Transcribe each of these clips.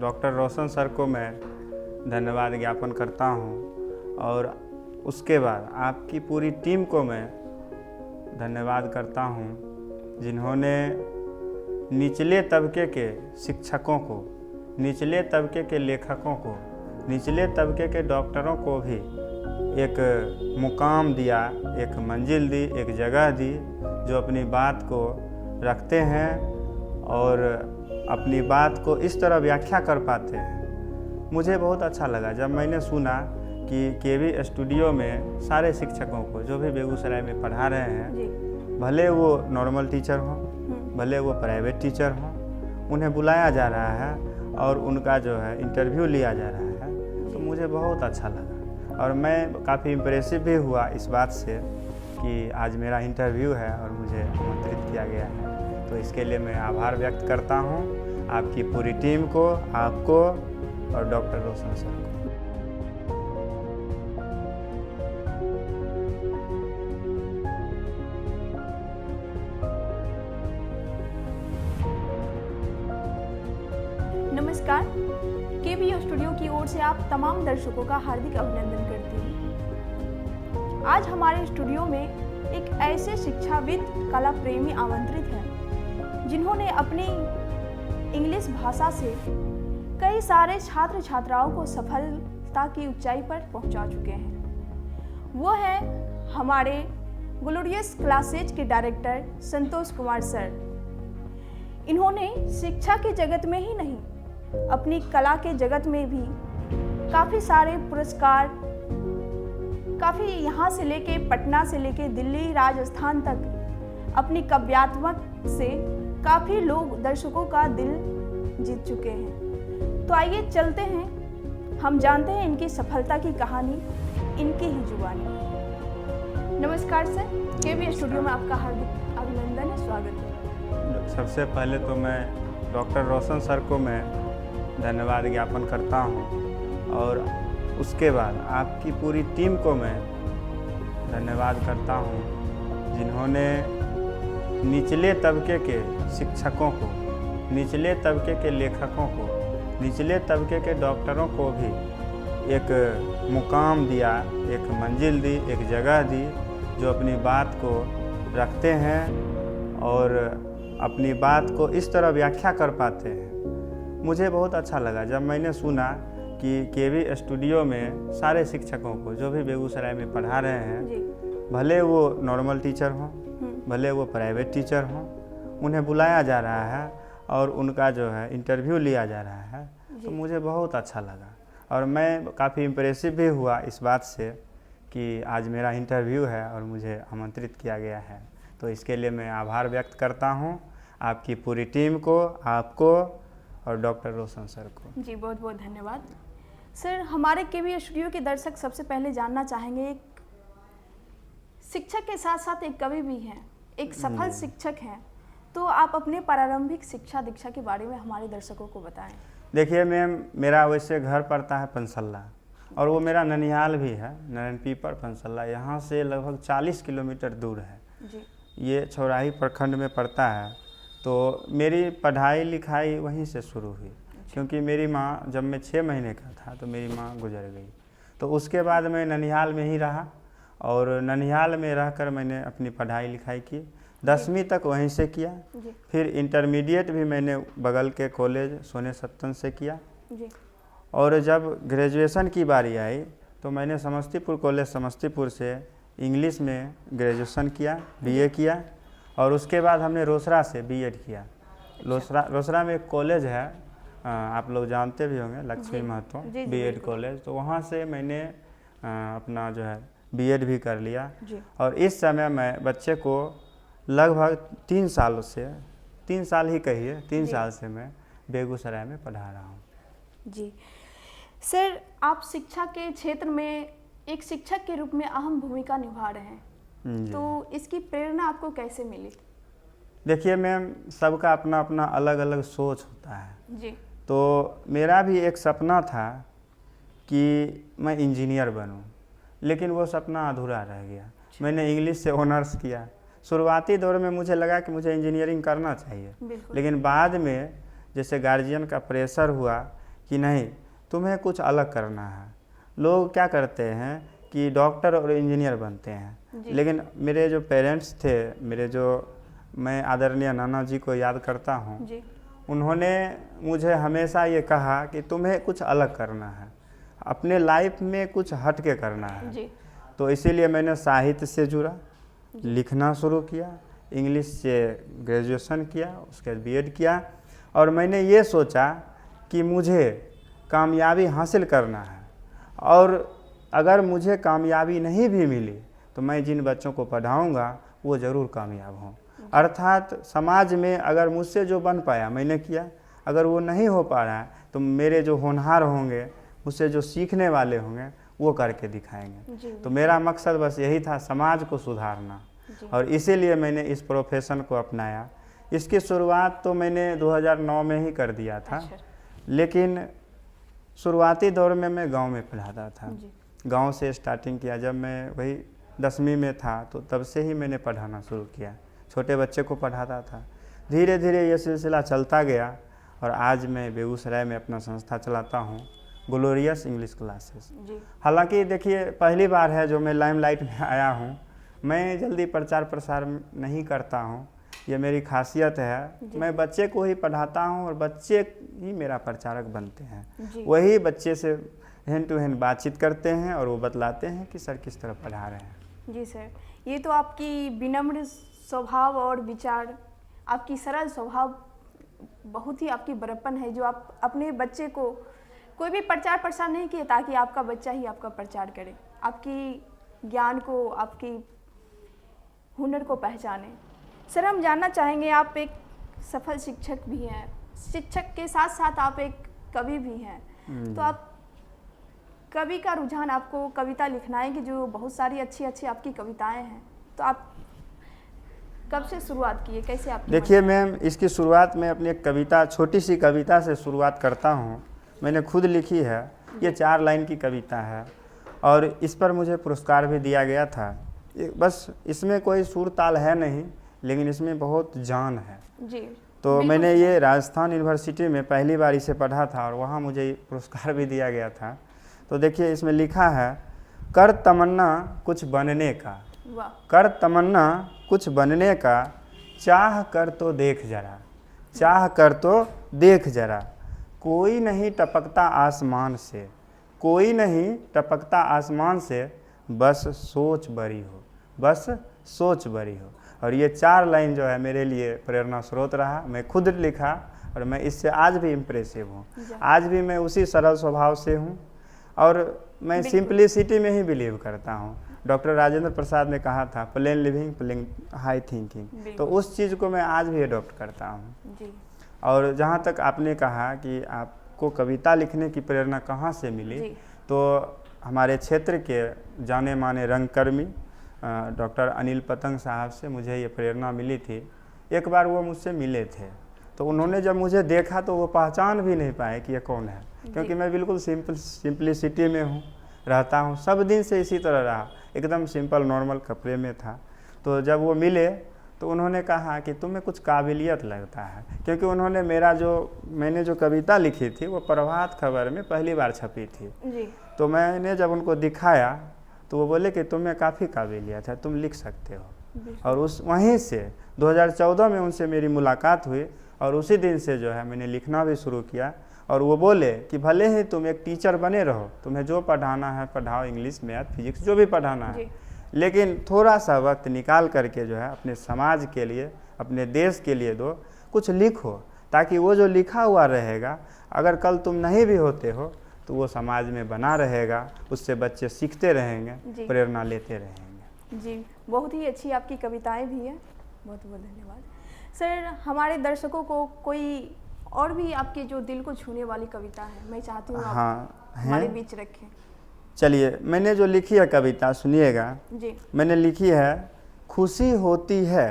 Doctor रोशन sir को मैं धन्यवाद ज्ञापन करता हूँ और उसके बाद आपकी पूरी टीम को मैं धन्यवाद करता हूँ जिन्होंने निचले तबके के शिक्षकों को, निचले तबके के लेखकों को, निचले तबके के डॉक्टरों को भी एक मुकाम दिया, एक मंजिल दी, एक जगह दी, जो अपनी बात को रखते हैं और अपनी बात को इस तरह व्याख्या कर पाते हैं। मुझे बहुत अच्छा लगा जब मैंने सुना कि केवी स्टूडियो में सारे शिक्षकों को जो भी बेगूसराय में पढ़ा रहे हैं, भले वो नॉर्मल टीचर हों, भले वो प्राइवेट टीचर हों, उन्हें बुलाया जा रहा है और उनका जो है इंटरव्यू लिया जा रहा है, तो मुझे बहुत अच्छा लगा और मैं काफ़ी इम्प्रेसिव भी हुआ इस बात से कि आज मेरा इंटरव्यू है और मुझे आमंत्रित किया गया है। तो इसके लिए मैं आभार व्यक्त करता हूँ आपकी पूरी टीम को, आपको और डॉक्टर रोशन सर को। नमस्कार, केवी स्टूडियो की ओर से आप तमाम दर्शकों का हार्दिक अभिनंदन करती हूँ। आज हमारे स्टूडियो में एक ऐसे शिक्षाविद, कला प्रेमी आमंत्रित हैं जिन्होंने अपनी इंग्लिश भाषा से कई सारे छात्र छात्राओं को सफलता की ऊंचाई पर पहुंचा चुके हैं। वो हैं हमारे ग्लोरियस क्लासेज के डायरेक्टर संतोष कुमार सर। इन्होंने शिक्षा के जगत में ही नहीं, अपनी कला के जगत में भी काफ़ी सारे पुरस्कार, काफ़ी यहाँ से लेके पटना से लेके दिल्ली, राजस्थान तक अपनी काव्यात्मक से काफ़ी लोग, दर्शकों का दिल जीत चुके हैं। तो आइए चलते हैं, हम जानते हैं इनकी सफलता की कहानी इनकी ही जुबानी। नमस्कार सर, केवी स्टूडियो में आपका हार्दिक अभिनंदन है, स्वागत है। सबसे पहले तो मैं डॉक्टर रोशन सर को मैं धन्यवाद ज्ञापन करता हूँ और उसके बाद आपकी पूरी टीम को मैं धन्यवाद करता हूँ जिन्होंने निचले तबके के शिक्षकों को, निचले तबके के लेखकों को, निचले तबके के डॉक्टरों को भी एक मुकाम दिया, एक मंजिल दी, एक जगह दी, जो अपनी बात को रखते हैं और अपनी बात को इस तरह व्याख्या कर पाते हैं। मुझे बहुत अच्छा लगा जब मैंने सुना कि केवी स्टूडियो में सारे शिक्षकों को जो भी बेगूसराय में पढ़ा रहे हैं, भले वो नॉर्मल टीचर हों, भले वो प्राइवेट टीचर हों, उन्हें बुलाया जा रहा है और उनका जो है इंटरव्यू लिया जा रहा है, तो मुझे बहुत अच्छा लगा और मैं काफ़ी इम्प्रेसिव भी हुआ इस बात से कि आज मेरा इंटरव्यू है और मुझे आमंत्रित किया गया है। तो इसके लिए मैं आभार व्यक्त करता हूँ आपकी पूरी टीम को, आपको और डॉक्टर रोशन सर को। जी बहुत बहुत धन्यवाद सर। हमारे केवी स्टूडियो के दर्शक सबसे पहले जानना चाहेंगे, एक शिक्षक के साथ साथ एक कवि भी हैं, एक सफल शिक्षक हैं, तो आप अपने प्रारंभिक शिक्षा दीक्षा के बारे में हमारे दर्शकों को बताएं। देखिए मैम, मेरा वैसे घर पड़ता है पंसल्ला और वो मेरा ननिहाल भी है, नारायण पीपर पंसल्ला, यहाँ से लगभग 40 किलोमीटर दूर है जी। ये छौराही प्रखंड में पड़ता है। तो मेरी पढ़ाई लिखाई वहीं से शुरू हुई, क्योंकि मेरी माँ, जब मैं 6 महीने का था तो मेरी माँ गुजर गई। तो उसके बाद मैं ननिहाल में ही रहा और ननिहाल में रहकर मैंने अपनी पढ़ाई लिखाई की, 10वीं तक वहीं से किया। फिर इंटरमीडिएट भी मैंने बगल के कॉलेज सोने सत्तन से किया और जब ग्रेजुएशन की बारी आई तो मैंने समस्तीपुर कॉलेज समस्तीपुर से इंग्लिश में ग्रेजुएशन किया, बीए किया और उसके बाद हमने रोसड़ा से बीएड किया। रोसड़ा में एक कॉलेज है, आप लोग जानते भी होंगे, लक्ष्मी महतो बीएड कॉलेज, तो वहाँ से मैंने अपना जो है बीएड भी कर लिया और इस समय मैं बच्चे को लगभग 3 सालों से, 3 साल ही कहिए, 3 साल से मैं बेगूसराय में पढ़ा रहा हूँ। जी सर, आप शिक्षा के क्षेत्र में एक शिक्षक के रूप में अहम भूमिका निभा रहे हैं, तो इसकी प्रेरणा आपको कैसे मिली? देखिए मैम, सबका अपना अपना अलग अलग सोच होता है जी। तो मेरा भी एक सपना था कि मैं इंजीनियर बनूं, लेकिन वो सपना अधूरा रह गया। मैंने इंग्लिश से ऑनर्स किया। शुरुआती दौर में मुझे लगा कि मुझे इंजीनियरिंग करना चाहिए, लेकिन बाद में जैसे गार्जियन का प्रेशर हुआ कि नहीं, तुम्हें कुछ अलग करना है। लोग क्या करते हैं कि डॉक्टर और इंजीनियर बनते हैं, लेकिन मेरे जो पेरेंट्स थे, मैं आदरणीय नाना जी को याद करता हूँ, उन्होंने मुझे हमेशा ये कहा कि तुम्हें कुछ अलग करना है, अपने लाइफ में कुछ हट के करना है। तो इसीलिए मैंने साहित्य से जुड़ा, लिखना शुरू किया, इंग्लिश से ग्रेजुएशन किया, उसके बाद बीएड किया, और मैंने ये सोचा कि मुझे कामयाबी हासिल करना है, और अगर मुझे कामयाबी नहीं भी मिली तो मैं जिन बच्चों को पढ़ाऊँगा वो ज़रूर कामयाब हों। अर्थात समाज में अगर मुझसे जो बन पाया मैंने किया, अगर वो नहीं हो पा रहा है तो मेरे जो होनहार होंगे, मुझसे जो सीखने वाले होंगे वो करके दिखाएंगे। तो मेरा मकसद बस यही था, समाज को सुधारना, और इसीलिए मैंने इस प्रोफेशन को अपनाया। इसकी शुरुआत तो मैंने 2009 में ही कर दिया था। लेकिन शुरुआती दौर में मैं गांव में पढ़ाता था, गांव से स्टार्टिंग किया। जब मैं वही 10वीं में था तो तब से ही मैंने पढ़ाना शुरू किया, छोटे बच्चे को पढ़ाता था। धीरे धीरे ये सिलसिला चलता गया और आज मैं बेगूसराय में अपना संस्था चलाता हूँ, ग्लोरियस इंग्लिश क्लासेस। हालांकि देखिए, पहली बार है जो मैं लाइमलाइट में आया हूँ। मैं जल्दी प्रचार प्रसार नहीं करता हूँ, ये मेरी खासियत है। मैं बच्चे को ही पढ़ाता हूँ और बच्चे ही मेरा प्रचारक बनते हैं। वही बच्चे से हैंड टू हैंड बातचीत करते हैं और वो बतलाते हैं कि सर किस तरह पढ़ा रहे हैं। जी सर, ये तो आपकी विनम्र स्वभाव और विचार, आपकी सरल स्वभाव, बहुत ही आपकी बड़प्पन है जो आप अपने बच्चे को कोई भी प्रचार प्रसार नहीं किए ताकि आपका बच्चा ही आपका प्रचार करे, आपकी ज्ञान को, आपकी हुनर को पहचाने। सर, हम जानना चाहेंगे, आप एक सफल शिक्षक भी हैं, शिक्षक के साथ साथ आप एक कवि भी हैं। तो आप कवि का रुझान, आपको कविता लिखना है कि जो बहुत सारी अच्छी अच्छी आपकी कविताएं हैं, तो आप कब से शुरुआत किए, कैसे आप? देखिए मैम, इसकी शुरुआत मैं अपनी एक कविता, छोटी सी कविता से शुरुआत करता हूँ। मैंने खुद लिखी है, ये 4 लाइन की कविता है और इस पर मुझे पुरस्कार भी दिया गया था। बस इसमें कोई सुर ताल है नहीं, लेकिन इसमें बहुत जान है जी। तो मैंने ये राजस्थान यूनिवर्सिटी में पहली बार इसे पढ़ा था और वहाँ मुझे पुरस्कार भी दिया गया था। तो देखिए, इसमें लिखा है, कर तमन्ना कुछ बनने का, कर तमन्ना कुछ बनने का, चाह कर तो देख जरा, चाह कर तो देख जरा, कोई नहीं टपकता आसमान से, कोई नहीं टपकता आसमान से, बस सोच बड़ी हो, बस सोच बड़ी हो। और ये 4 लाइन जो है मेरे लिए प्रेरणा स्रोत रहा। मैं खुद लिखा और मैं इससे आज भी इम्प्रेसिव हूँ। आज भी मैं उसी सरल स्वभाव से हूँ और मैं सिंपलिसिटी में ही बिलीव करता हूँ। डॉक्टर राजेंद्र प्रसाद ने कहा था, plain living plain high thinking, तो उस चीज़ को मैं आज भी अडॉप्ट करता हूँ। और जहाँ तक आपने कहा कि आपको कविता लिखने की प्रेरणा कहाँ से मिली, तो हमारे क्षेत्र के जाने माने रंगकर्मी डॉक्टर अनिल पतंग साहब से मुझे ये प्रेरणा मिली थी। एक बार वो मुझसे मिले थे तो उन्होंने जब मुझे देखा तो वो पहचान भी नहीं पाए कि ये कौन है, क्योंकि मैं बिल्कुल सिंपलिसिटी में हूँ, रहता हूँ, सब दिन से इसी तरह रहा, एकदम सिंपल नॉर्मल कपड़े में था। तो जब वो मिले तो उन्होंने कहा कि तुम्हें कुछ काबिलियत लगता है, क्योंकि उन्होंने मैंने जो कविता लिखी थी वो प्रभात खबर में पहली बार छपी थी जी। तो मैंने जब उनको दिखाया तो वो बोले कि तुम्हें काफ़ी काबिलियत है, तुम लिख सकते हो। और वहीं से 2014 में उनसे मेरी मुलाकात हुई और उसी दिन से जो है मैंने लिखना भी शुरू किया। और वो बोले कि भले ही तुम एक टीचर बने रहो, तुम्हें जो पढ़ाना है पढ़ाओ, इंग्लिश मैथ फिजिक्स जो भी पढ़ाना है, लेकिन थोड़ा सा वक्त निकाल करके जो है अपने समाज के लिए, अपने देश के लिए दो, कुछ लिखो, ताकि वो जो लिखा हुआ रहेगा अगर कल तुम नहीं भी होते हो तो वो समाज में बना रहेगा, उससे बच्चे सीखते रहेंगे, प्रेरणा लेते रहेंगे। जी, बहुत ही अच्छी आपकी कविताएं भी हैं, बहुत बहुत धन्यवाद। सर, हमारे दर्शकों को कोई और भी आपके जो दिल को छूने वाली कविता है, मैं चाहती हूँ आप हमारे बीच रखें। चलिए, मैंने जो लिखी है कविता सुनिएगा जी। मैंने लिखी है, खुशी होती है।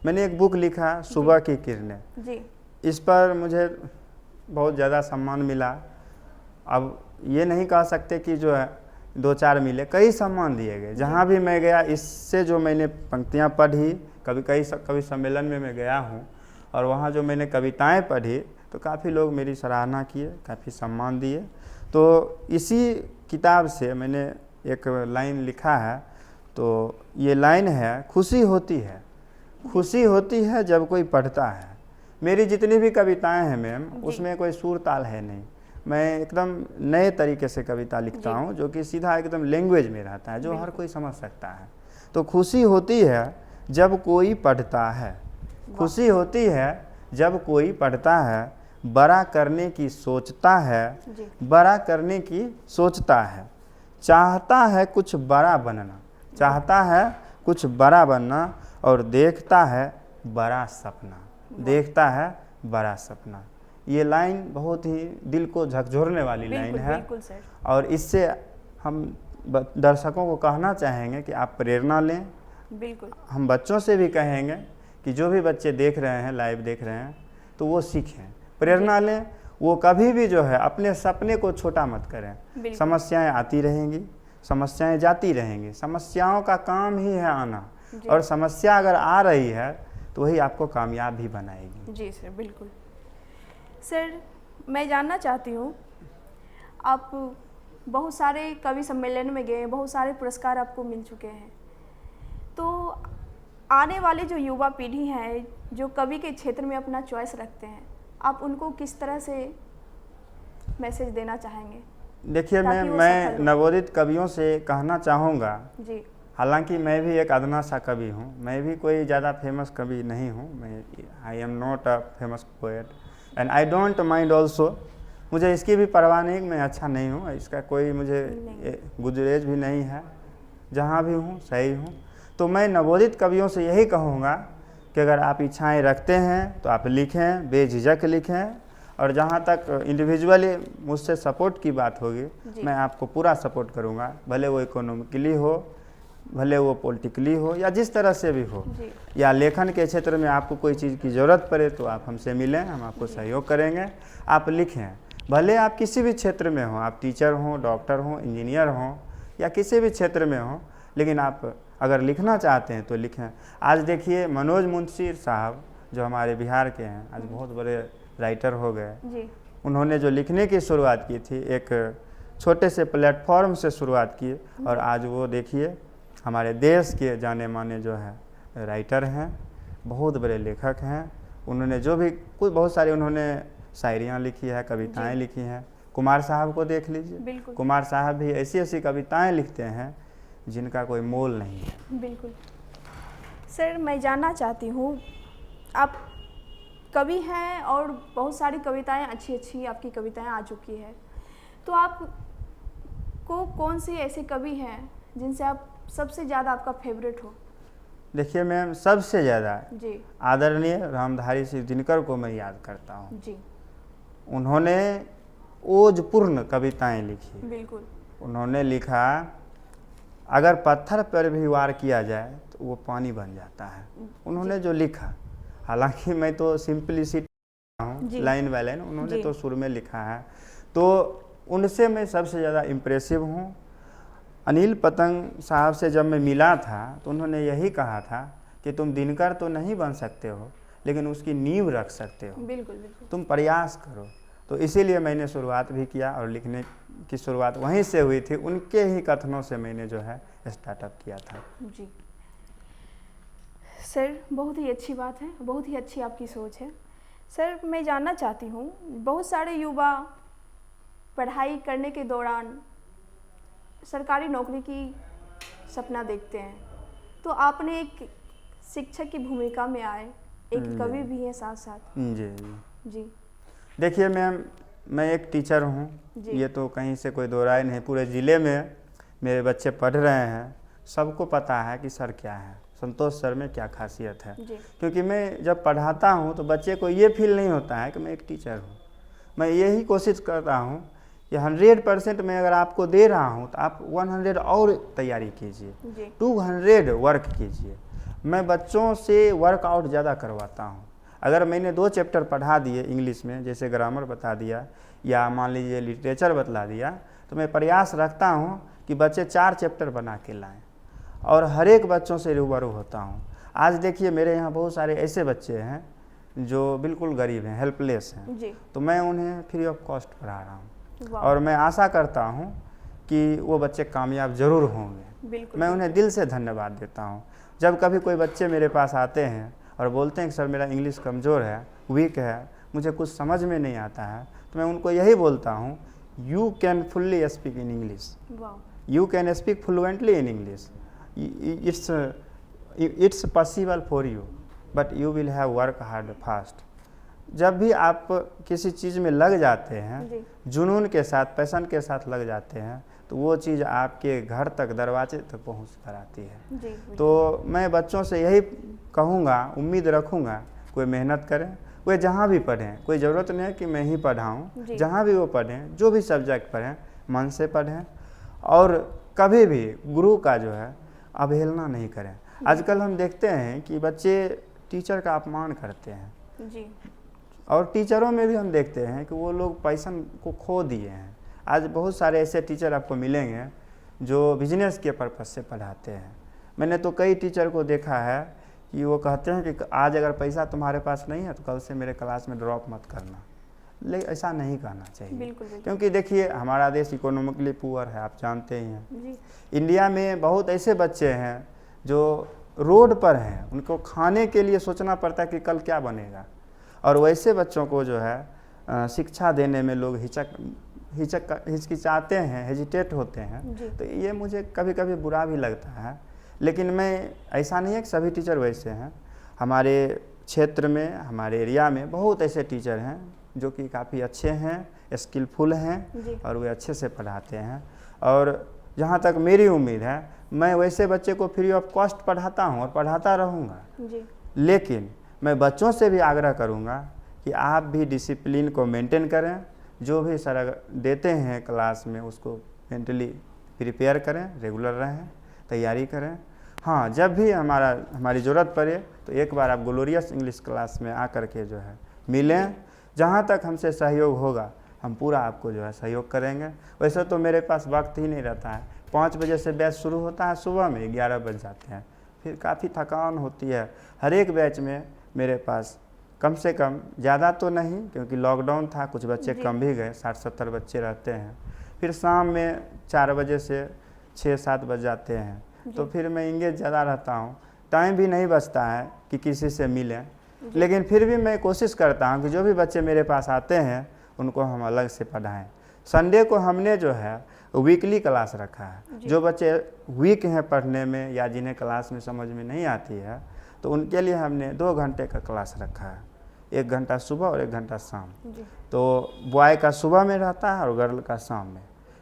मैंने एक बुक लिखा, सुबह की किरणें जी। इस पर मुझे बहुत ज़्यादा सम्मान मिला। अब ये नहीं कह सकते कि जो है 2-4 मिले, कई सम्मान दिए गए। जहाँ भी मैं गया, इससे जो मैंने पंक्तियाँ पढ़ी, कभी सम्मेलन में मैं गया हूँ और वहाँ जो मैंने कविताएं पढ़ी तो काफ़ी लोग मेरी सराहना किए, काफ़ी सम्मान दिए। तो इसी किताब से मैंने एक लाइन लिखा है, तो ये लाइन है, खुशी होती है जब कोई पढ़ता है। मेरी जितनी भी कविताएं हैं मैम, उसमें कोई सुर ताल है नहीं। मैं एकदम नए तरीके से कविता लिखता हूँ, जो कि सीधा एकदम लैंग्वेज में रहता है, जो हर कोई समझ सकता है। तो खुशी होती है जब कोई पढ़ता है, खुशी होती है जब कोई पढ़ता है, बड़ा करने की सोचता है, बड़ा करने की सोचता है, चाहता है कुछ बड़ा बनना, चाहता है कुछ बड़ा बनना, और देखता है बड़ा सपना, देखता है बड़ा सपना। ये लाइन बहुत ही दिल को झकझोरने वाली लाइन है। बिल्कुल सर। और इससे हम दर्शकों को कहना चाहेंगे कि आप प्रेरणा लें। बिल्कुल। हम बच्चों से भी कहेंगे कि जो भी बच्चे देख रहे हैं, लाइव देख रहे हैं, तो वो सीखें, प्रेरणा लें। वो कभी भी जो है अपने सपने को छोटा मत करें। समस्याएं आती रहेंगी, समस्याएं जाती रहेंगी, समस्याओं का काम ही है आना, और समस्या अगर आ रही है तो वही आपको कामयाब भी बनाएगी। जी सर, बिल्कुल। सर, मैं जानना चाहती हूँ, आप बहुत सारे कवि सम्मेलन में गए, बहुत सारे पुरस्कार आपको मिल चुके हैं, तो आने वाली जो युवा पीढ़ी है, जो कवि के क्षेत्र में अपना चॉइस रखते हैं, आप उनको किस तरह से मैसेज देना चाहेंगे? देखिए मैं नवोदित कवियों से कहना चाहूँगा जी, हालांकि मैं भी एक अदना सा कवि हूँ, मैं भी कोई ज़्यादा फेमस कवि नहीं हूँ। मैं I am not a famous poet and I don't mind also. मुझे इसकी भी परवाह नहीं, मैं अच्छा नहीं हूँ, इसका कोई मुझे गुजरेज भी नहीं है। जहाँ भी हूँ सही हूँ। तो मैं नवोदित कवियों से यही कहूँगा कि अगर आप इच्छाएं रखते हैं तो आप लिखें, बेझिझक लिखें, और जहाँ तक इंडिविजुअली मुझसे सपोर्ट की बात होगी, मैं आपको पूरा सपोर्ट करूँगा, भले वो इकोनॉमिकली हो, भले वो पॉलिटिकली हो, या जिस तरह से भी हो, या लेखन के क्षेत्र में आपको कोई चीज़ की ज़रूरत पड़े तो आप हमसे मिलें, हम आपको सहयोग करेंगे। आप लिखें, भले आप किसी भी क्षेत्र में हो, आप टीचर हों, डॉक्टर हों, इंजीनियर हों, या किसी भी क्षेत्र में हों, लेकिन आप अगर लिखना चाहते हैं तो लिखें। आज देखिए मनोज मुंशी साहब जो हमारे बिहार के हैं, आज बहुत बड़े राइटर हो गए। उन्होंने जो लिखने की शुरुआत की थी, एक छोटे से प्लेटफॉर्म से शुरुआत की, और आज वो देखिए हमारे देश के जाने माने जो है राइटर हैं, बहुत बड़े लेखक हैं। उन्होंने जो भी कुछ बहुत सारी उन्होंने शायरियाँ लिखी है, कविताएं लिखी हैं। कुमार साहब को देख लीजिए, कुमार साहब भी ऐसी ऐसी कविताएं लिखते हैं जिनका कोई मोल नहीं है। बिल्कुल। सर, मैं जानना चाहती हूँ, आप कवि हैं और बहुत सारी कविताएं अच्छी आपकी कविताएं आ चुकी है, तो आप को कौन सी ऐसे कवि हैं जिनसे आप सबसे ज़्यादा आपका फेवरेट हो? देखिए मैम, सबसे ज़्यादा जी आदरणीय रामधारी सिंह दिनकर को मैं याद करता हूँ। जी, उन्होंने ओजपूर्ण कविताएं लिखी। बिल्कुल। उन्होंने लिखा, अगर पत्थर पर भी वार किया जाए तो वो पानी बन जाता है। उन्होंने जो लिखा, हालांकि मैं तो सिंपलिसिटी हूँ, लाइन बाय लाइन, उन्होंने तो सुर में लिखा है, तो उनसे मैं सबसे ज़्यादा इम्प्रेसिव हूँ। अनिल पतंग साहब से जब मैं मिला था तो उन्होंने यही कहा था कि तुम दिनकर तो नहीं बन सकते हो, लेकिन उसकी नींव रख सकते हो। बिल्कुल बिल्कुल। तुम प्रयास करो। तो इसीलिए मैंने शुरुआत भी किया, और लिखने की शुरुआत वहीं से हुई थी। उनके ही कथनों से मैंने जो है स्टार्टअप किया था। जी सर, बहुत ही अच्छी बात है, बहुत ही अच्छी आपकी सोच है। सर, मैं जानना चाहती हूँ, बहुत सारे युवा पढ़ाई करने के दौरान सरकारी नौकरी की सपना देखते हैं, तो आपने एक शिक्षक की भूमिका में आए, एक कवि भी हैं साथ साथ। जी जी। देखिए मैम, मैं एक टीचर हूँ, ये तो कहीं से कोई दो राय नहीं। पूरे ज़िले में मेरे बच्चे पढ़ रहे हैं, सबको पता है कि सर क्या है, संतोष सर में क्या खासियत है। क्योंकि मैं जब पढ़ाता हूँ तो बच्चे को ये फील नहीं होता है कि मैं एक टीचर हूँ। मैं यही कोशिश करता हूँ कि 100% मैं अगर आपको दे रहा हूँ तो आप 100 और तैयारी कीजिए, 200 वर्क कीजिए। मैं बच्चों से वर्कआउट ज़्यादा करवाता हूँ। अगर मैंने 2 चैप्टर पढ़ा दिए इंग्लिश में, जैसे ग्रामर बता दिया या मान लीजिए लिटरेचर बतला दिया, तो मैं प्रयास रखता हूँ कि बच्चे 4 चैप्टर बना के लाएँ, और हर एक बच्चों से रूबरू होता हूँ। आज देखिए मेरे यहाँ बहुत सारे ऐसे बच्चे हैं जो बिल्कुल गरीब हैं, हेल्पलेस हैं, जी। तो मैं उन्हें फ्री ऑफ कॉस्ट पढ़ा रहा हूँ वाह, और मैं आशा करता हूँ कि वो बच्चे कामयाब ज़रूर होंगे। बिल्कुल मैं उन्हें दिल से धन्यवाद देता हूँ। जब कभी कोई बच्चे मेरे पास आते हैं और बोलते हैं कि सर मेरा इंग्लिश कमज़ोर है, वीक है, मुझे कुछ समझ में नहीं आता है, तो मैं उनको यही बोलता हूँ, you can fully speak in English, वाह, you can speak fluently in English. It's possible for you, but you will have work hard first. जब भी आप किसी चीज़ में लग जाते जी। हैं, जुनून के साथ, पैशन के साथ लग जाते हैं, तो वो चीज़ आपके घर तक, दरवाजे तक पहुंच कर आती है। जी, तो मैं बच्चों से यही कहूँगा, उम्मीद रखूँगा, कोई मेहनत करें, वे जहाँ भी पढ़ें, कोई ज़रूरत नहीं है कि मैं ही पढ़ाऊँ, जी। जहाँ भी वो पढ़ें, जो भी सब्जेक्ट पढ़ें, मन से पढ़ें और कभी भी गुरु का जो है अवहेलना नहीं करें। आजकल हम देखते हैं कि बच्चे टीचर का अपमान करते हैं जी, और टीचरों में भी हम देखते हैं कि वो लोग पैशन को खो दिए हैं। आज बहुत सारे ऐसे टीचर आपको मिलेंगे जो बिजनेस के पर्पज़ से पढ़ाते हैं। मैंने तो कई टीचर को देखा है कि वो कहते हैं कि आज अगर पैसा तुम्हारे पास नहीं है तो कल से मेरे क्लास में ड्रॉप मत करना। लेकिन ऐसा नहीं करना चाहिए, बिल्कुल, बिल्कुल। क्योंकि देखिए हमारा देश इकोनॉमिकली पुअर है, आप जानते ही हैं। जी, इंडिया में बहुत ऐसे बच्चे हैं जो रोड पर हैं, उनको खाने के लिए सोचना पड़ता है कि कल क्या बनेगा, और वैसे बच्चों को जो है शिक्षा देने में लोग हिचकिचाते हैं, हेजिटेट होते हैं। जी। तो ये मुझे कभी कभी बुरा भी लगता है, लेकिन मैं ऐसा नहीं है कि सभी टीचर वैसे हैं। हमारे क्षेत्र में, हमारे एरिया में बहुत ऐसे टीचर हैं जो कि काफ़ी अच्छे हैं, स्किलफुल हैं जी। और वे अच्छे से पढ़ाते हैं। और जहाँ तक मेरी उम्मीद है, मैं वैसे बच्चे को फ्री ऑफ कॉस्ट पढ़ाता हूँ और पढ़ाता रहूँगा। जी, लेकिन मैं बच्चों से भी आग्रह करूँगा कि आप भी डिसिप्लिन को मेंटेन करें, जो भी सर देते हैं क्लास में उसको मेंटली प्रिपेयर करें, रेगुलर रहें, तैयारी करें। हाँ, जब भी हमारी ज़रूरत पड़े तो एक बार आप ग्लोरियस इंग्लिश क्लास में आकर के जो है मिलें। जहाँ तक हमसे सहयोग होगा हम पूरा आपको जो है सहयोग करेंगे। वैसे तो मेरे पास वक्त ही नहीं रहता है, 5 बजे से बैच शुरू होता है, सुबह में 11 बज जाते हैं, फिर काफ़ी थकान होती है। हर एक बैच में मेरे पास कम से कम, ज़्यादा तो नहीं क्योंकि लॉकडाउन था, कुछ बच्चे कम भी गए, 60-70 बच्चे रहते हैं। फिर शाम में 4 बजे से 6-7 बज जाते हैं, तो फिर मैं इंगेज ज़्यादा रहता हूँ, टाइम भी नहीं बचता है कि किसी से मिलें। लेकिन फिर भी मैं कोशिश करता हूँ कि जो भी बच्चे मेरे पास आते हैं उनको हम अलग से पढ़ाएं। संडे को हमने जो है वीकली क्लास रखा है। जो बच्चे वीक हैं पढ़ने में या जिन्हें क्लास में समझ में नहीं आती है, तो उनके लिए हमने 2 घंटे का क्लास रखा है, 1 घंटा सुबह और 1 घंटा शाम। जी, तो बॉय का सुबह में रहता है और गर्ल का शाम में।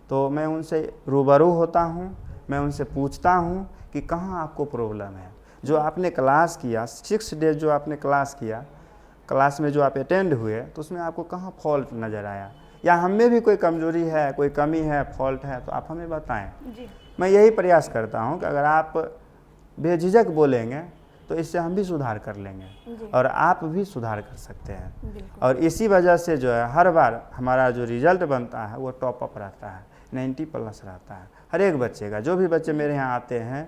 तो मैं उनसे रूबरू होता हूँ, मैं उनसे पूछता हूँ कि कहाँ आपको प्रॉब्लम है। जो आपने क्लास किया, 6 डेज जो आपने क्लास किया, क्लास में जो आप अटेंड हुए, तो उसमें आपको कहाँ फॉल्ट नज़र आया, या हम में भी कोई कमज़ोरी है, कोई कमी है, फॉल्ट है, तो आप हमें बताएं। जी, मैं यही प्रयास करता हूँ कि अगर आप बेझिझक बोलेंगे तो इससे हम भी सुधार कर लेंगे जी, और आप भी सुधार कर सकते हैं। बिल्कुल, और इसी वजह से जो है हर बार हमारा जो रिज़ल्ट बनता है वो टॉप अप रहता है, 90+ रहता है हर एक बच्चे का। जो भी बच्चे मेरे यहाँ आते हैं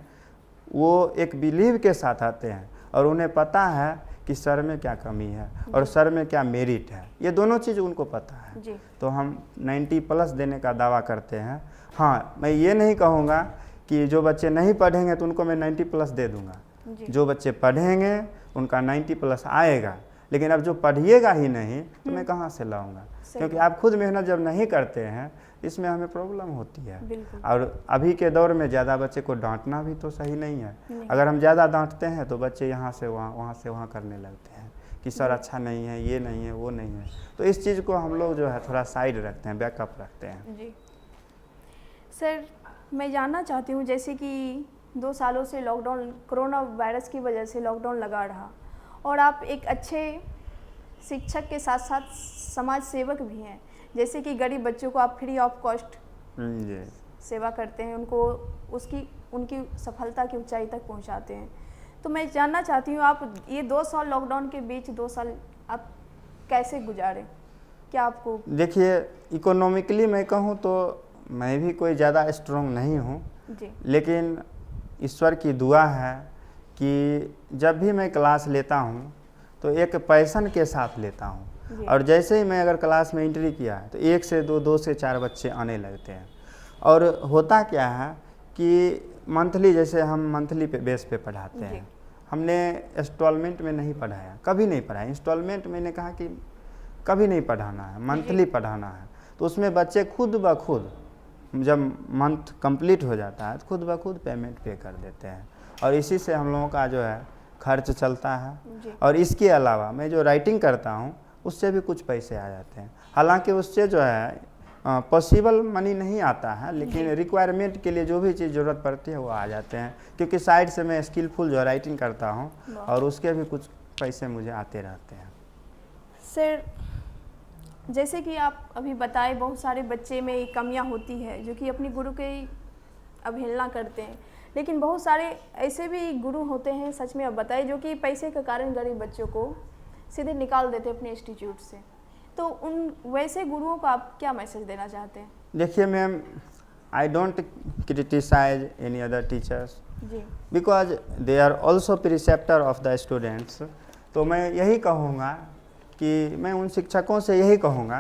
वो एक बिलीव के साथ आते हैं और उन्हें पता है कि सर में क्या कमी है और सर में क्या मेरिट है, ये दोनों चीज़ उनको पता है। जी, तो हम 90+ देने का दावा करते हैं। हाँ, मैं ये नहीं कहूँगा कि जो बच्चे नहीं पढ़ेंगे तो उनको मैं 90+ दे दूँगा। जी, जो बच्चे पढ़ेंगे उनका 90+ आएगा, लेकिन अब जो पढ़िएगा ही नहीं तो मैं कहाँ से लाऊंगा, क्योंकि आप खुद मेहनत जब नहीं करते हैं इसमें हमें प्रॉब्लम होती है। बिल्कुल, और अभी के दौर में ज़्यादा बच्चे को डांटना भी तो सही नहीं है। नहीं। अगर हम ज़्यादा डांटते हैं तो बच्चे यहाँ से वहाँ, वहाँ से वहाँ करने लगते हैं कि सर अच्छा नहीं है, ये नहीं है, वो नहीं है। तो इस चीज़ को हम लोग जो है थोड़ा साइड रखते हैं, बैकअप रखते हैं। जी। सर, मैं जानना चाहती हूँ, जैसे कि 2 सालों से लॉकडाउन, कोरोना वायरस की वजह से लॉकडाउन लगा रहा, और आप एक अच्छे शिक्षक के साथ साथ समाज सेवक भी हैं। जैसे कि गरीब बच्चों को आप फ्री ऑफ कॉस्ट जी, सेवा करते हैं, उनको उनकी सफलता की ऊंचाई तक पहुंचाते हैं। तो मैं जानना चाहती हूँ, आप ये 2 साल लॉकडाउन के बीच 2 साल आप कैसे गुजारे? क्या आपको? देखिए, इकोनॉमिकली मैं कहूँ तो मैं भी कोई ज़्यादा स्ट्रॉन्ग नहीं हूँ, जी, लेकिन ईश्वर की दुआ है कि जब भी मैं क्लास लेता हूँ तो एक पैशन के साथ लेता हूँ। और जैसे ही मैं अगर क्लास में एंट्री किया तो 1 से 2, 2 से 4 बच्चे आने लगते हैं। और होता क्या है कि मंथली, जैसे हम मंथली बेस पे पढ़ाते हैं, हमने इंस्टॉलमेंट में नहीं पढ़ाया, कभी नहीं पढ़ाया। इंस्टॉलमेंट मैंने कहा कि कभी नहीं पढ़ाना है, मंथली पढ़ाना है। तो उसमें बच्चे खुद ब खुद जब मंथ कंप्लीट हो जाता है तो खुद ब खुद पेमेंट पे कर देते हैं, और इसी से हम लोगों का जो है खर्च चलता है। और इसके अलावा मैं जो राइटिंग करता हूँ उससे भी कुछ पैसे आ जाते हैं। हालांकि उससे जो है पॉसिबल मनी नहीं आता है, लेकिन रिक्वायरमेंट के लिए जो भी चीज़ ज़रूरत पड़ती है वो आ जाते हैं, क्योंकि साइड से मैं स्किलफुल जो राइटिंग करता हूँ और उसके भी कुछ पैसे मुझे आते रहते हैं। सर, जैसे कि आप अभी बताए बहुत सारे बच्चे में कमियां होती है जो कि अपनी गुरु की अवहेलना करते हैं, लेकिन बहुत सारे ऐसे भी गुरु होते हैं, सच में आप बताए, जो कि पैसे के कारण गरीब बच्चों को सीधे निकाल देते हैं अपने इंस्टीट्यूट से। तो उन वैसे गुरुओं को आप क्या मैसेज देना चाहते हैं? देखिए ma'am, I don't criticise any other teachers because they are also preceptor of the students. तो मैं यही कहूँगा कि मैं उन शिक्षकों से यही कहूँगा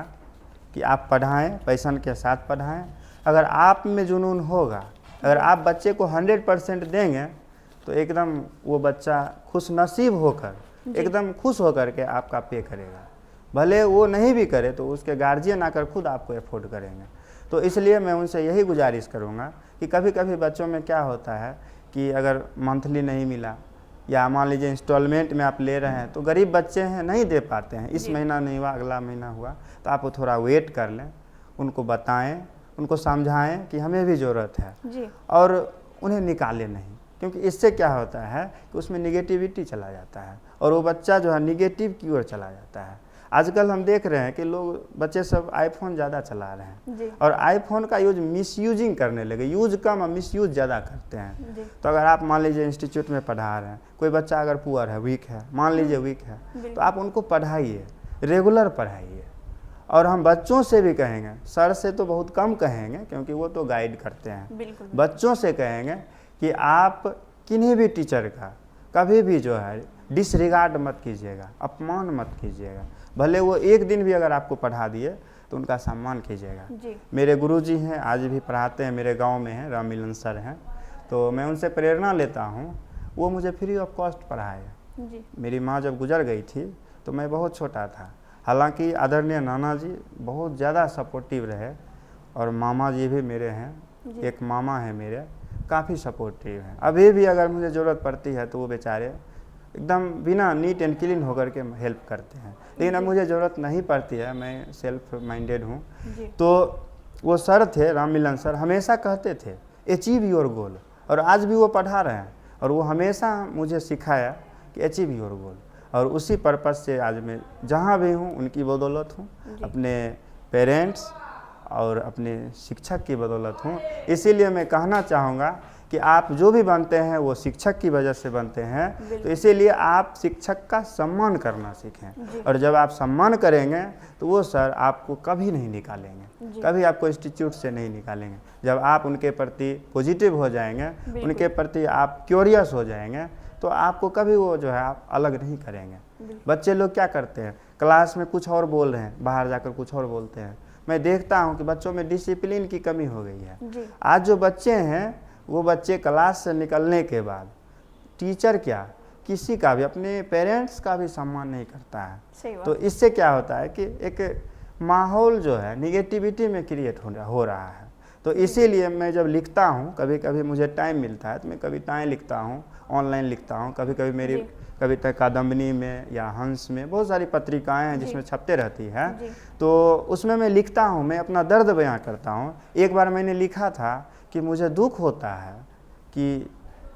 कि आप पढ़ाएं, पैशन के साथ पढ़ाएं। अगर आप में जुनून होगा, अगर आप बच्चे को 100% देंगे तो एकदम वो बच्चा खुश नसीब होकर, एकदम खुश होकर के आपका पे करेगा। भले वो नहीं भी करे तो उसके गार्जियन आकर खुद आपको अफोर्ड करेंगे। तो इसलिए मैं उनसे यही गुजारिश करूँगा कि कभी कभी बच्चों में क्या होता है कि अगर मंथली नहीं मिला या मान लीजिए इंस्टॉलमेंट में आप ले रहे हैं, तो गरीब बच्चे हैं नहीं दे पाते हैं, इस महीना नहीं हुआ, अगला महीना हुआ, तो आप थोड़ा वेट कर लें, उनको बताएं, उनको समझाएं कि हमें भी ज़रूरत है, और उन्हें निकालें नहीं, क्योंकि इससे क्या होता है कि उसमें निगेटिविटी चला जाता है और वो बच्चा जो है निगेटिव की ओर चला जाता है। आजकल हम देख रहे हैं कि लोग, बच्चे सब आईफोन ज़्यादा चला रहे हैं और आईफोन का यूज मिसयूजिंग करने लगे, यूज कम और मिसयूज ज़्यादा करते हैं। तो अगर आप मान लीजिए इंस्टीट्यूट में पढ़ा रहे हैं, कोई बच्चा अगर पुअर है, वीक है, मान लीजिए वीक है, तो आप उनको पढ़ाइए, रेगुलर पढ़ाइए। और हम बच्चों से भी कहेंगे, सर से तो बहुत कम कहेंगे क्योंकि वो तो गाइड करते हैं, बच्चों से कहेंगे कि आप किन्हीं भी टीचर का कभी भी जो है डिसरिगार्ड मत कीजिएगा, अपमान मत कीजिएगा। भले वो एक दिन भी अगर आपको पढ़ा दिए तो उनका सम्मान कीजिएगा। मेरे गुरुजी हैं, आज भी पढ़ाते हैं, मेरे गांव में हैं, राम मिलन सर हैं, तो मैं उनसे प्रेरणा लेता हूं। वो मुझे फ्री ऑफ कॉस्ट पढ़ाए। मेरी माँ जब गुजर गई थी तो मैं बहुत छोटा था, हालांकि आदरणीय नाना जी बहुत ज़्यादा सपोर्टिव रहे, और मामा जी भी मेरे हैं, एक मामा है मेरे, काफ़ी सपोर्टिव हैं। अभी भी अगर मुझे ज़रूरत पड़ती है तो वो बेचारे एकदम बिना नीट एंड क्लीन होकर के हेल्प करते हैं। लेकिन अब मुझे ज़रूरत नहीं पड़ती है, मैं सेल्फ माइंडेड हूँ। तो वो सर थे, राम मिलन सर, हमेशा कहते थे अचीव योर गोल, और आज भी वो पढ़ा रहे हैं और वो हमेशा मुझे सिखाया कि अचीव योर गोल, और उसी पर्पज़ से आज मैं जहाँ भी हूँ उनकी बदौलत हूँ, अपने पेरेंट्स और अपने शिक्षक की बदौलत हूँ। इसीलिए मैं कहना चाहूँगा कि आप जो भी बनते हैं वो शिक्षक की वजह से बनते हैं, तो इसीलिए आप शिक्षक का सम्मान करना सीखें, और जब आप सम्मान करेंगे तो वो सर आपको कभी नहीं निकालेंगे, कभी आपको इंस्टीट्यूट से नहीं निकालेंगे। जब आप उनके प्रति पॉजिटिव हो जाएंगे, उनके प्रति आप क्यूरियस हो जाएंगे, तो आपको कभी वो जो है आप अलग नहीं करेंगे। बच्चे लोग क्या करते हैं, क्लास में कुछ और बोल रहे हैं, बाहर जाकर कुछ और बोलते हैं। मैं देखता हूँ कि बच्चों में डिसिप्लिन की कमी हो गई है। आज जो बच्चे हैं वो बच्चे क्लास से निकलने के बाद टीचर क्या, किसी का भी, अपने पेरेंट्स का भी सम्मान नहीं करता है। तो इससे क्या होता है कि एक माहौल जो है निगेटिविटी में क्रिएट हो रहा है। तो इसीलिए मैं जब लिखता हूँ, कभी कभी मुझे टाइम मिलता है तो मैं कविताएं लिखता हूँ, ऑनलाइन लिखता हूँ, कभी कभी मेरी कविता कादम्बनी में या हंस में, बहुत सारी पत्रिकाएं हैं जिसमें छपते रहती है, तो उसमें मैं लिखता हूँ, मैं अपना दर्द बयां करता हूँ। एक बार मैंने लिखा था कि मुझे दुख होता है कि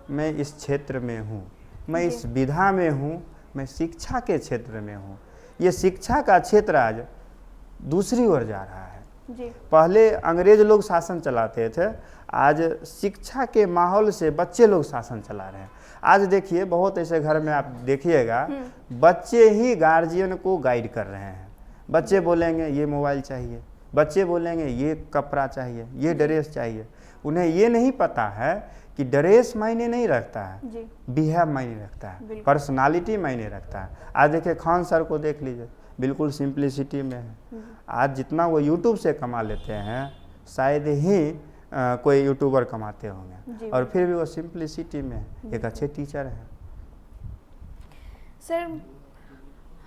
मैं इस क्षेत्र में हूँ, मैं इस विधा में हूँ, मैं शिक्षा के क्षेत्र में हूँ। ये शिक्षा का क्षेत्र आज दूसरी ओर जा रहा है। पहले अंग्रेज लोग शासन चलाते थे, आज शिक्षा के माहौल से बच्चे लोग शासन चला रहे हैं। आज देखिए बहुत ऐसे घर में आप देखिएगा, बच्चे ही गार्जियन को गाइड कर रहे हैं। बच्चे बोलेंगे ये मोबाइल चाहिए, बच्चे बोलेंगे ये कपड़ा चाहिए, ये ड्रेस चाहिए। उन्हें ये नहीं पता है कि ड्रेस मायने नहीं रखता है, जी बिहेव मायने रखता है, बिल्कुल। पर्सनालिटी मायने रखता है। आज देखिए खान सर को देख लीजिए, बिल्कुल सिंप्लिसिटी में है। आज जितना वो यूट्यूब से कमा लेते हैं शायद ही कोई यूट्यूबर कमाते जी, होंगे, और फिर भी वो सिंप्लिसिटी में है, एक अच्छे टीचर हैं। सर,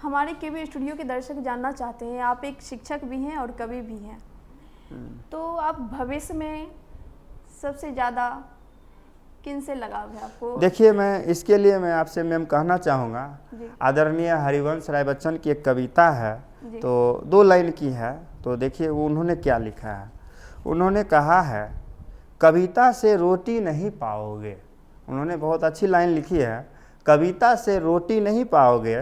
हमारे केबी स्टूडियो के दर्शक जानना चाहते हैं, आप एक शिक्षक भी हैं और कवि भी हैं, तो आप भविष्य में सबसे ज़्यादा किन से लगाव है आपको? देखिए, मैं इसके लिए मैं आपसे मैम कहना चाहूँगा, जी आदरणीय हरिवंश राय बच्चन की एक कविता है, जी तो 2 लाइन की है। तो देखिए वो उन्होंने क्या लिखा है। उन्होंने कहा है, कविता से रोटी नहीं पाओगे। उन्होंने बहुत अच्छी लाइन लिखी है, कविता से रोटी नहीं पाओगे,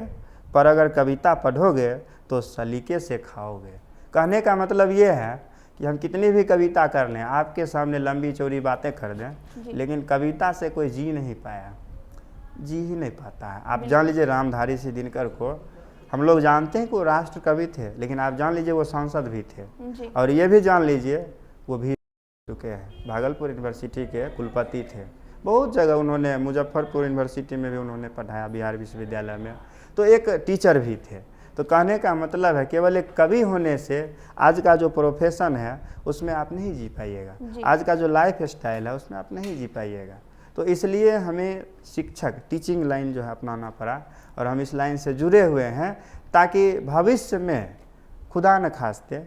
पर अगर कविता पढ़ोगे तो सलीके से खाओगे। कहने का मतलब ये है कि हम कितनी भी कविता कर लें, आपके सामने लंबी चौड़ी बातें कर दें, लेकिन कविता से कोई जी नहीं पाया, जी ही नहीं पाता है। आप जान लीजिए रामधारी सिंह दिनकर को हम लोग जानते हैं कि वो राष्ट्र कवि थे, लेकिन आप जान लीजिए वो सांसद भी थे, जी और ये भी जान लीजिए वो भी चुके हैं, भागलपुर यूनिवर्सिटी के कुलपति थे। बहुत जगह उन्होंने, मुजफ्फरपुर यूनिवर्सिटी में भी उन्होंने पढ़ाया, बिहार विश्वविद्यालय में, तो एक टीचर भी थे। तो कहने का मतलब है केवल एक कवि होने से आज का जो प्रोफेशन है उसमें आप नहीं जी पाइएगा, आज का जो लाइफ स्टाइल है उसमें आप नहीं जी पाइएगा। तो इसलिए हमें शिक्षक टीचिंग लाइन जो है अपनाना पड़ा, और हम इस लाइन से जुड़े हुए हैं ताकि भविष्य में खुदा न खास्ते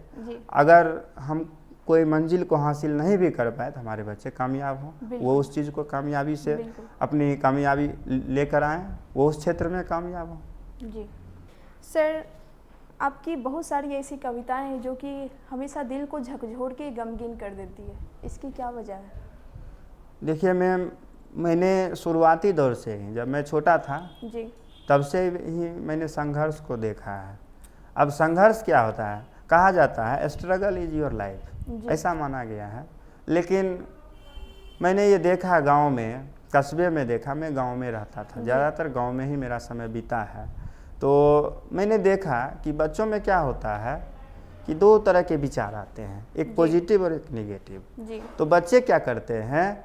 अगर हम कोई मंजिल को हासिल नहीं भी कर पाए तो हमारे बच्चे कामयाब हों, वो उस चीज़ को कामयाबी से अपनी कामयाबी लेकर आएँ, वो उस क्षेत्र में कामयाब हों। जी सर, आपकी बहुत सारी ऐसी कविताएं हैं जो कि हमेशा दिल को झकझोर के गमगीन कर देती है, इसकी क्या वजह है? देखिए मैम, मैंने शुरुआती दौर से ही, जब मैं छोटा था जी तब से ही मैंने संघर्ष को देखा है। अब संघर्ष क्या होता है, कहा जाता है स्ट्रगल इज योर लाइफ, ऐसा माना गया है। लेकिन मैंने ये देखा गांव में, कस्बे में देखा, मैं गांव में रहता था, ज़्यादातर गांव में ही मेरा समय बीता है। तो मैंने देखा कि बच्चों में क्या होता है कि 2 तरह के विचार आते हैं, एक पॉजिटिव और एक निगेटिव। जी तो बच्चे क्या करते हैं,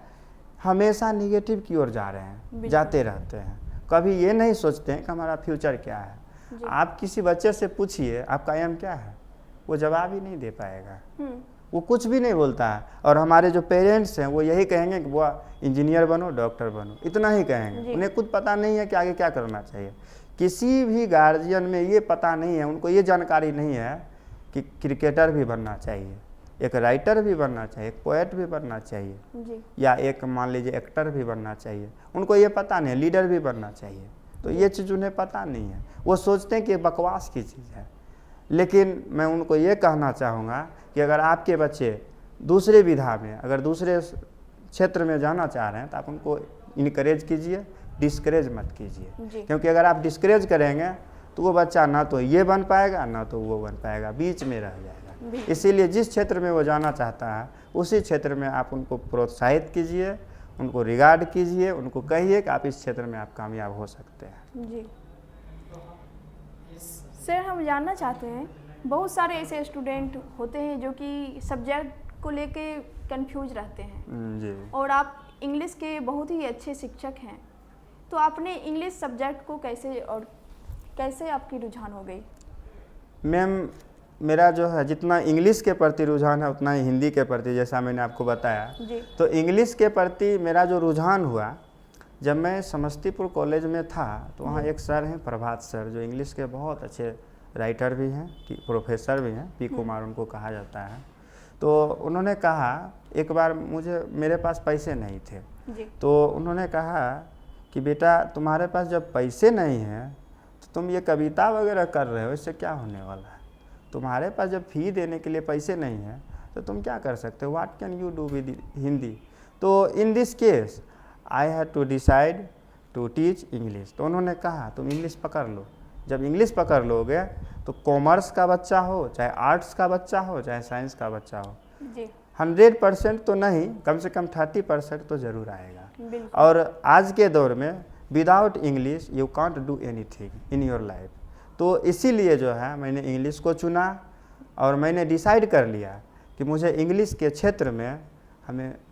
हमेशा निगेटिव की ओर जा रहे हैं, जाते रहते हैं, कभी ये नहीं सोचते हैं कि हमारा फ्यूचर क्या है। आप किसी बच्चे से पूछिए आपका एम क्या है, वो जवाब ही नहीं दे पाएगा, वो कुछ भी नहीं बोलता है। और हमारे जो पेरेंट्स हैं वो यही कहेंगे कि वो इंजीनियर बनो, डॉक्टर बनो, इतना ही कहेंगे, उन्हें खुद पता नहीं है कि आगे क्या करना चाहिए। किसी भी गार्जियन में ये पता नहीं है, उनको ये जानकारी नहीं है कि क्रिकेटर भी बनना चाहिए, एक राइटर भी बनना चाहिए, एक पोएट भी बनना चाहिए, या एक मान लीजिए एक्टर भी बनना चाहिए। उनको ये पता नहीं है, लीडर भी बनना चाहिए। तो ये चीज़ उन्हें पता नहीं है, वो सोचते हैं कि बकवास की चीज़ है। लेकिन मैं उनको ये कहना चाहूँगा कि अगर आपके बच्चे दूसरे विधा में, अगर दूसरे क्षेत्र में जाना चाह रहे हैं तो आप उनको इनकरेज कीजिए, डिस्करेज मत कीजिए। क्योंकि अगर आप डिस्करेज करेंगे तो वो बच्चा ना तो ये बन पाएगा ना तो वो बन पाएगा, बीच में रह जाएगा। इसीलिए जिस क्षेत्र में वो जाना चाहता है उसी क्षेत्र में आप उनको प्रोत्साहित कीजिए, उनको रिगार्ड कीजिए, उनको कहिए कि आप इस क्षेत्र में आप कामयाब हो सकते हैं। जी सर, हम जानना चाहते हैं, बहुत सारे ऐसे स्टूडेंट होते हैं जो कि सब्जेक्ट को लेके कंफ्यूज रहते हैं जी। और आप इंग्लिश के बहुत ही अच्छे शिक्षक हैं, तो आपने इंग्लिश सब्जेक्ट को कैसे आपकी रुझान हो गई? मैम, मेरा जो है जितना इंग्लिश के प्रति रुझान है उतना ही हिंदी के प्रति, जैसा मैंने आपको बताया। तो इंग्लिश के प्रति मेरा जो रुझान हुआ, जब मैं समस्तीपुर कॉलेज में था तो वहाँ एक सर हैं प्रभात सर, जो इंग्लिश के बहुत अच्छे राइटर भी हैं, प्रोफेसर भी हैं, पी कुमार उनको कहा जाता है। तो उन्होंने कहा, एक बार मेरे पास पैसे नहीं थे, तो उन्होंने कहा कि बेटा तुम्हारे पास जब पैसे नहीं हैं तो तुम ये कविता वगैरह कर रहे हो, इससे क्या होने वाला है। तुम्हारे पास जब फ़ी देने के लिए पैसे नहीं हैं तो तुम क्या कर सकते हो, what can you do with Hindi. तो in this case I had to decide to teach English. तो उन्होंने कहा तुम इंग्लिश पकड़ लो, जब इंग्लिश पकड़ लोगे तो कॉमर्स का बच्चा हो, चाहे आर्ट्स का बच्चा हो, चाहे साइंस का बच्चा हो, 100% तो नहीं, कम से कम 30% तो ज़रूर आएगा। और आज के दौर में without English you can't do anything in your life. तो इसीलिए जो है मैंने इंग्लिश को चुना, और मैंने डिसाइड कर लिया कि मुझे इंग्लिश के क्षेत्र में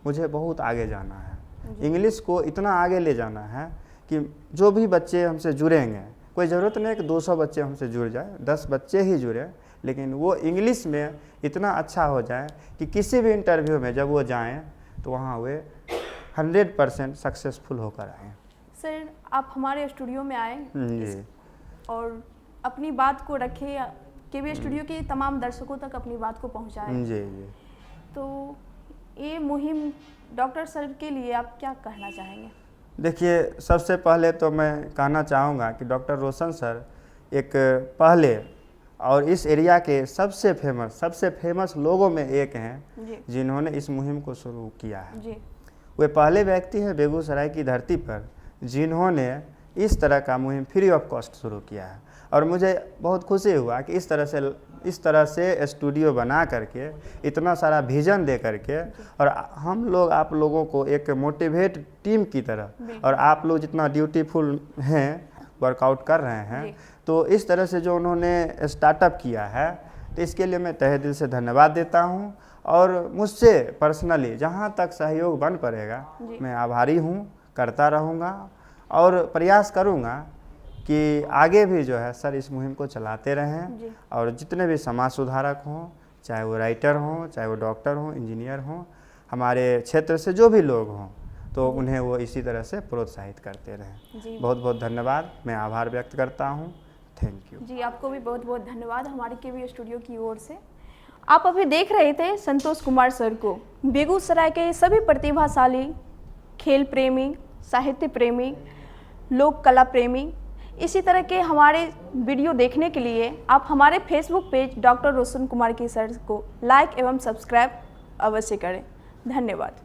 मुझे बहुत आगे जाना है। इंग्लिश को इतना आगे ले जाना है कि जो भी बच्चे हमसे जुड़ेंगे, कोई ज़रूरत नहीं है कि 200 बच्चे हमसे जुड़ जाए, 10 बच्चे ही जुड़े, लेकिन वो इंग्लिश में इतना अच्छा हो जाए कि किसी भी इंटरव्यू में जब वो जाएं तो वहाँ वे 100% सक्सेसफुल होकर आएँ। सर, आप हमारे स्टूडियो में आए जी, और अपनी बात को रखे, केबी स्टूडियो के तमाम दर्शकों तक अपनी बात को पहुँचाएँ। जी जी। तो ये मुहिम डॉक्टर सर के लिए आप क्या कहना चाहेंगे? देखिए, सबसे पहले तो मैं कहना चाहूँगा कि डॉक्टर रोशन सर एक पहले और इस एरिया के सबसे फेमस लोगों में एक हैं जिन्होंने इस मुहिम को शुरू किया है। जी। वे पहले व्यक्ति हैं बेगूसराय की धरती पर जिन्होंने इस तरह का मुहिम फ्री ऑफ कॉस्ट शुरू किया है। और मुझे बहुत खुशी हुआ कि इस तरह से स्टूडियो बना करके, इतना सारा विजन दे करके, और हम लोग आप लोगों को एक मोटिवेट टीम की तरह, और आप लोग जितना ड्यूटीफुल हैं, वर्कआउट कर रहे हैं, तो इस तरह से जो उन्होंने स्टार्टअप किया है, तो इसके लिए मैं तहे दिल से धन्यवाद देता हूँ। और मुझसे पर्सनली जहाँ तक सहयोग बन पड़ेगा मैं आभारी हूँ, करता रहूँगा और प्रयास करूँगा कि आगे भी जो है सर इस मुहिम को चलाते रहें। और जितने भी समाज सुधारक हों, चाहे वो राइटर हों, चाहे वो डॉक्टर हों, इंजीनियर हों, हमारे क्षेत्र से जो भी लोग हों, तो उन्हें वो इसी तरह से प्रोत्साहित करते रहें। बहुत बहुत धन्यवाद, मैं आभार व्यक्त करता हूँ। Thank you. जी, आपको भी बहुत बहुत धन्यवाद हमारे केबी स्टूडियो की ओर से। आप अभी देख रहे थे संतोष कुमार सर को, बेगूसराय के सभी प्रतिभाशाली, खेल प्रेमी, साहित्य प्रेमी, लोक कला प्रेमी, इसी तरह के हमारे वीडियो देखने के लिए आप हमारे Facebook page doctor Roshan Kumar की सर को लाइक एवं सब्सक्राइब अवश्य करें। धन्यवाद।